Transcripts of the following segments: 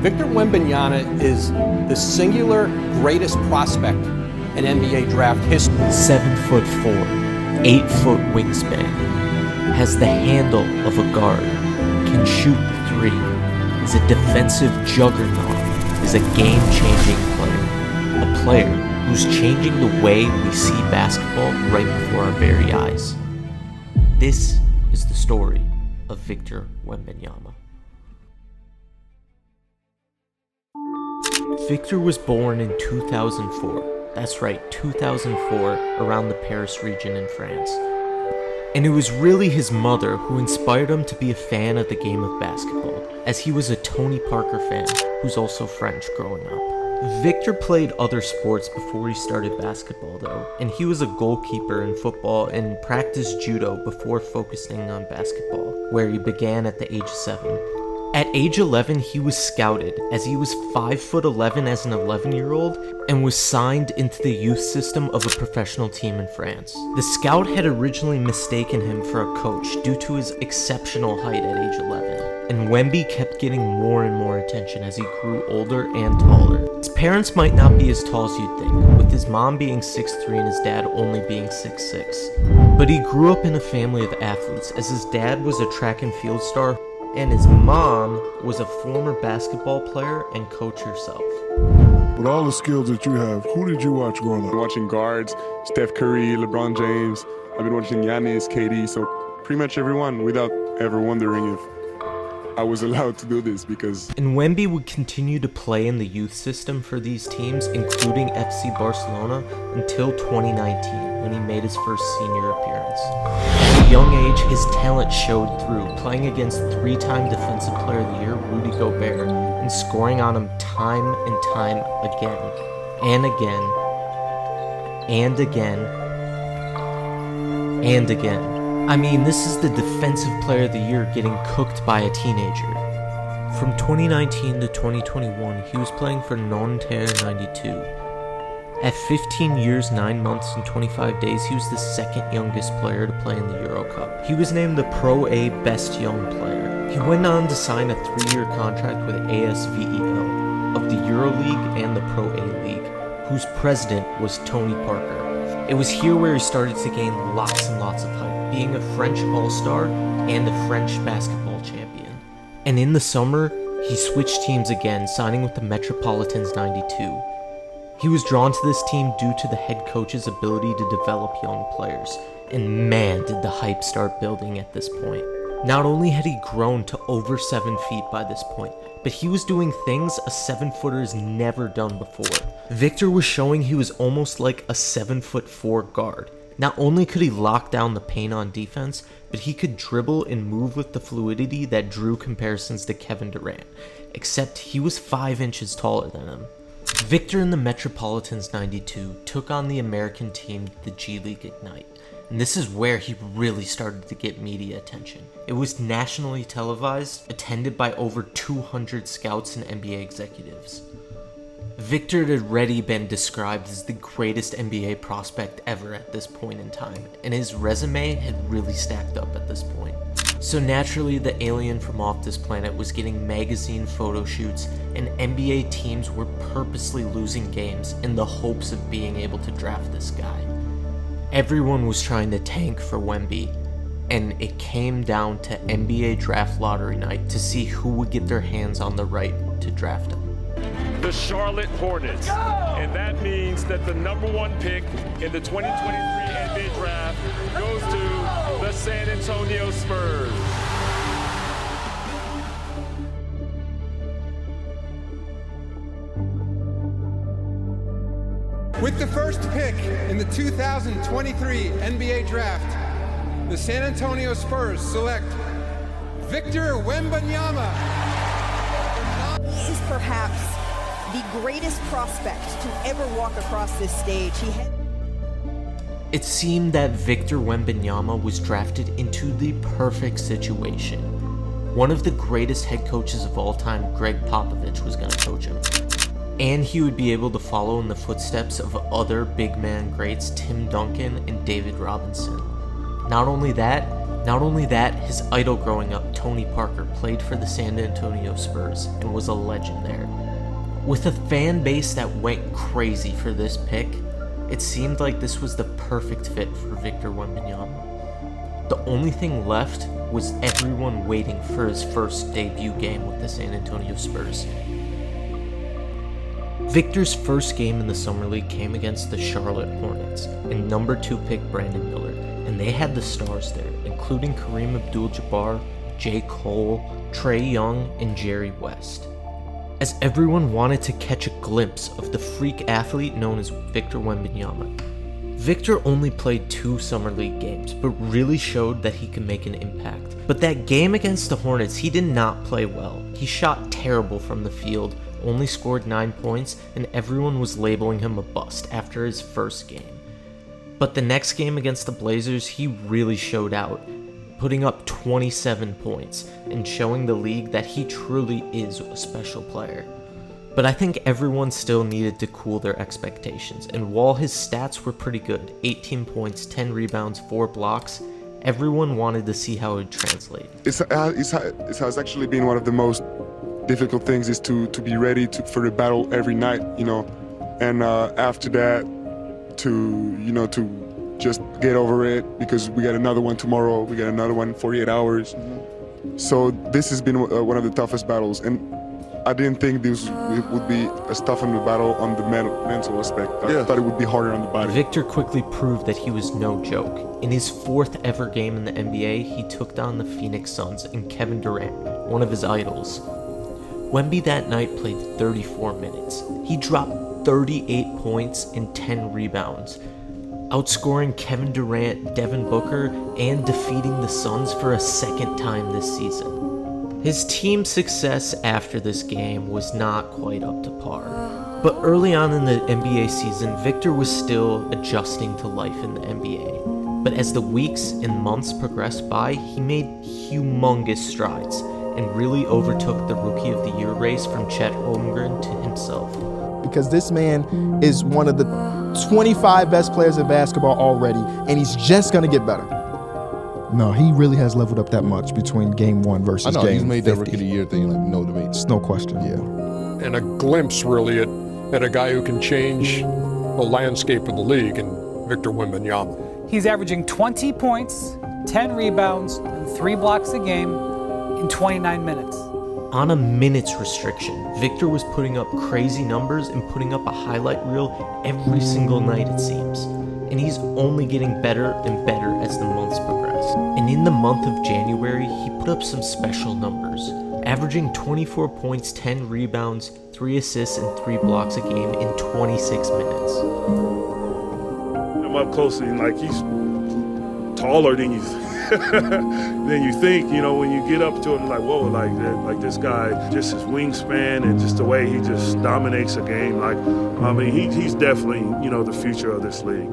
Victor Wembanyama is the singular greatest prospect in NBA draft history. 7'4", 8-foot wingspan, has the handle of a guard, can shoot the three, is a defensive juggernaut, is a game-changing player. A player who's changing the way we see basketball right before our very eyes. This is the story of Victor Wembanyama. Victor was born in 2004. That's right, 2004, around the Paris region in France. And it was really his mother who inspired him to be a fan of the game of basketball, as he was a Tony Parker fan, who's also French growing up. Victor played other sports before he started basketball though, and he was a goalkeeper in football and practiced judo before focusing on basketball, where he began at the age of 7. At age 11, he was scouted, as he was 5'11" as an 11-year-old, and was signed into the youth system of a professional team in France. The scout had originally mistaken him for a coach due to his exceptional height at age 11, and Wemby kept getting more and more attention as he grew older and taller. His parents might not be as tall as you'd think, with his mom being 6'3" and his dad only being 6'6". But he grew up in a family of athletes, as his dad was a track and field star, and his mom was a former basketball player and coach herself. With all the skills that you have, who did you watch growing up? I've been watching guards, Steph Curry, LeBron James. I've been watching Giannis, KD, so pretty much everyone, without ever wondering if I was allowed to do this because... And Wemby would continue to play in the youth system for these teams, including FC Barcelona, until 2019, when he made his first senior appearance. At a young age, his talent showed through, playing against 3-time Defensive Player of the Year Rudy Gobert, and scoring on him time and time again, and again, and again, and again. I mean, this is the Defensive Player of the Year getting cooked by a teenager. From 2019 to 2021, he was playing for Nanterre 92. At 15 years, 9 months, and 25 days, he was the second youngest player to play in the Euro Cup. He was named the Pro A Best Young Player. He went on to sign a 3-year contract with ASVEO of the EuroLeague and the Pro A League, whose president was Tony Parker. It was here where he started to gain lots and lots of hype, being a French All-Star and a French basketball champion. And in the summer, he switched teams again, signing with the Metropolitans 92. He was drawn to this team due to the head coach's ability to develop young players, and man did the hype start building at this point. Not only had he grown to over 7 feet by this point, but he was doing things a 7-footer's never done before. Victor was showing he was almost like a 7'4" guard. Not only could he lock down the paint on defense, but he could dribble and move with the fluidity that drew comparisons to Kevin Durant, except he was 5 inches taller than him. Victor and the Metropolitans 92 took on the American team, the G League Ignite, and this is where he really started to get media attention. It was nationally televised, attended by over 200 scouts and NBA executives. Victor had already been described as the greatest NBA prospect ever at this point in time, and his resume had really stacked up at this point. So naturally, the alien from off this planet was getting magazine photo shoots, and NBA teams were purposely losing games in the hopes of being able to draft this guy. Everyone was trying to tank for Wemby, and it came down to NBA draft lottery night to see who would get their hands on the right to draft him. The Charlotte Hornets. Go! And that means that the #1 pick in the 2023 NBA draft goes to the San Antonio Spurs. With the first pick in the 2023 NBA draft, the San Antonio Spurs select Victor Wembanyama. He is perhaps the greatest prospect to ever walk across this stage. It seemed that Victor Wembanyama was drafted into the perfect situation. One of the greatest head coaches of all time, Greg Popovich, was going to coach him. And he would be able to follow in the footsteps of other big man greats Tim Duncan and David Robinson. Not only that, his idol growing up, Tony Parker, played for the San Antonio Spurs and was a legend there. With a fan base that went crazy for this pick, it seemed like this was the perfect fit for Victor Wembanyama. The only thing left was everyone waiting for his first debut game with the San Antonio Spurs. Victor's first game in the Summer League came against the Charlotte Hornets and number 2 pick Brandon Miller, and they had the stars there, including Kareem Abdul-Jabbar, J. Cole, Trae Young, and Jerry West. As everyone wanted to catch a glimpse of the freak athlete known as Victor Wembanyama. Victor only played 2 Summer League games, but really showed that he could make an impact. But that game against the Hornets, he did not play well. He shot terrible from the field, only scored 9 points, and everyone was labeling him a bust after his first game. But the next game against the Blazers, he really showed out, putting up 27 points and showing the league that he truly is a special player. But I think everyone still needed to cool their expectations, and while his stats were pretty good, 18 points, 10 rebounds, 4 blocks, everyone wanted to see how it would translate. It has actually been one of the most difficult things is to be ready for the battle every night, and after that to just get over it, because we got another one tomorrow, we got another one in 48 hours. So this has been one of the toughest battles, and I didn't think it would be as tough of a battle on the mental aspect. I thought it would be harder on the body. Victor quickly proved that he was no joke. In his 4th ever game in the NBA, he took down the Phoenix Suns and Kevin Durant, one of his idols. Wemby that night played 34 minutes. He dropped 38 points and 10 rebounds, outscoring Kevin Durant, Devin Booker, and defeating the Suns for a second time this season. His team's success after this game was not quite up to par, but early on in the NBA season, Victor was still adjusting to life in the NBA. But as the weeks and months progressed by, he made humongous strides and really overtook the Rookie of the Year race from Chet Holmgren to himself. Because this man is one of the 25 best players in basketball already, and he's just going to get better. No, he really has leveled up that much between game 1 versus game 50. He's made that Rookie of the Year thing like no debate. It's no question. Yeah. And a glimpse really at a guy who can change the landscape of the league, and Victor Wembanyama. He's averaging 20 points, 10 rebounds, and 3 blocks a game in 29 minutes. On a minutes restriction, Victor was putting up crazy numbers and putting up a highlight reel every single night, it seems. And he's only getting better and better as the months progress. And in the month of January, he put up some special numbers, averaging 24 points, 10 rebounds, 3 assists, and 3 blocks a game in 26 minutes. I'm up close and he's taller than you think, when you get up to him, whoa, like this guy, just his wingspan and just the way he just dominates a game. He's definitely, the future of this league.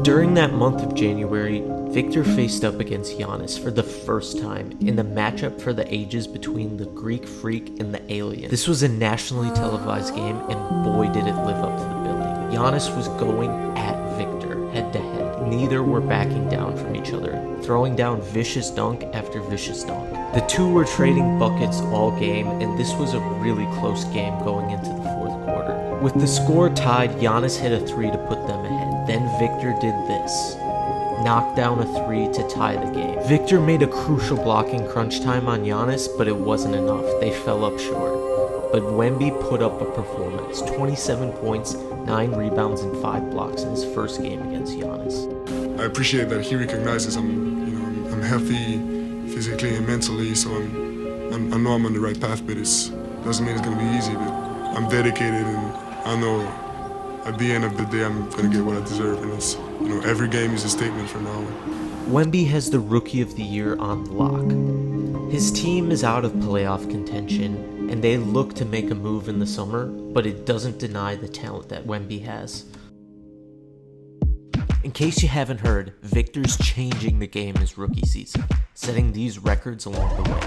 During that month of January, Victor faced up against Giannis for the first time in the matchup for the ages between the Greek Freak and the Alien. This was a nationally televised game, and boy did it live up to the billing. Giannis was going at Victor head to head. Neither were backing down from each other, throwing down vicious dunk after vicious dunk. The two were trading buckets all game, and this was a really close game going into the 4th quarter. With the score tied, Giannis hit a 3 to put them ahead. Then Victor did this. Knocked down a 3 to tie the game. Victor made a crucial block in crunch time on Giannis, but it wasn't enough. They fell up short. But Wemby put up a performance. 27 points, 9 rebounds, and 5 blocks in his first game against Giannis. I appreciate that he recognizes I'm healthy physically and mentally, so I know I'm on the right path, but it doesn't mean it's going to be easy, but I'm dedicated, and I know at the end of the day I'm going to get what I deserve, and it's, every game is a statement from now on. Wemby has the Rookie of the Year on lock. His team is out of playoff contention, and they look to make a move in the summer, but it doesn't deny the talent that Wemby has. In case you haven't heard, Victor's changing the game his rookie season, setting these records along the way.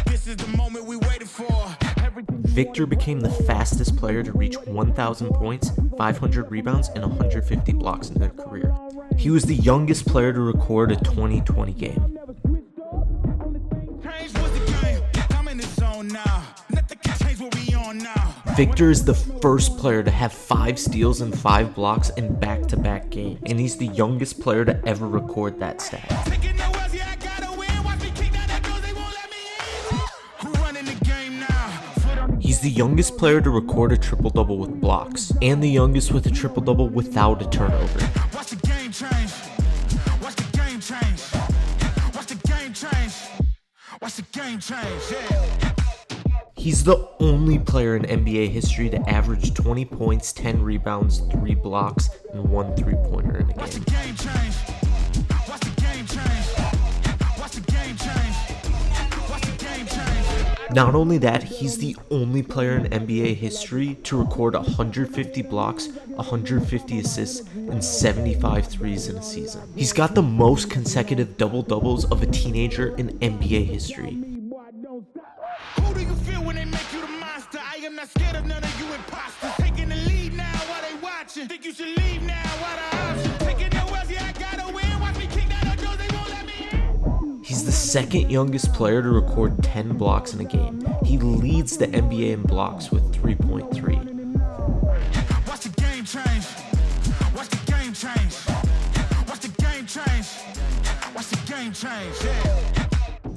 This is the moment we waited for. Victor became the fastest player to reach 1,000 points, 500 rebounds, and 150 blocks in their career. He was the youngest player to record a 20-20 game. Victor is the first player to have 5 steals and 5 blocks in back-to-back games, and he's the youngest player to ever record that stat. He's the youngest player to record a triple-double with blocks, and the youngest with a triple-double without a turnover. Watch the game change. Watch the game change. Watch the game change. Watch the game change, yeah. He's the only player in NBA history to average 20 points, 10 rebounds, 3 blocks, and 1 3-pointer in a game. Watch the game change. Watch the game change. Watch the game change. Watch the game change. Not only that, he's the only player in NBA history to record 150 blocks, 150 assists, and 75 threes in a season. He's got the most consecutive double-doubles of a teenager in NBA history. Who do you feel when they make you the monster? I am not scared of none of you imposters. Taking the lead now while they watching. Think you should leave now while the option. Taking no else, yeah, I gotta win. Watch me kick down the doors, they won't let me in. He's the second youngest player to record 10 blocks in a game. He leads the NBA in blocks with 3.3. Watch the game change. Watch the game change. Watch the game change. Watch the game change, yeah.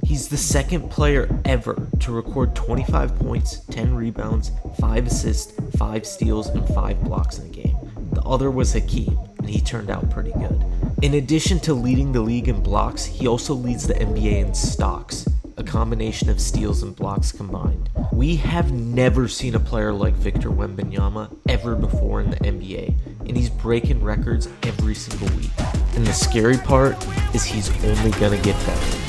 He's the second player ever to record 25 points, 10 rebounds, 5 assists, 5 steals, and 5 blocks in a game. The other was Hakeem, and he turned out pretty good. In addition to leading the league in blocks, he also leads the NBA in stocks, a combination of steals and blocks combined. We have never seen a player like Victor Wembanyama ever before in the NBA, and he's breaking records every single week. And the scary part is he's only gonna get better.